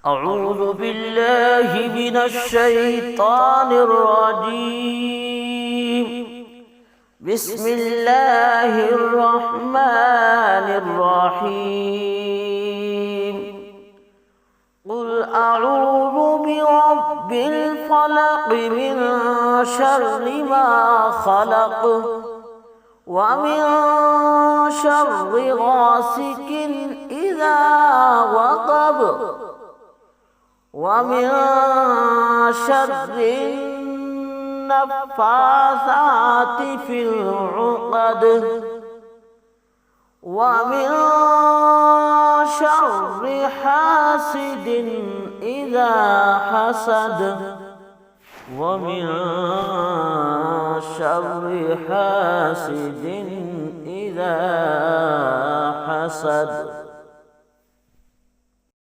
أعوذ بالله من الشيطان الرجيم. بسم الله الرحمن الرحيم. قل أعوذ برب الفلق من شر ما خلق ومن شر غاسق إذا وقب ومن شر النفاثات في العقد ومن شر حاسد إذا حسد ومن شر حاسد إذا حسد.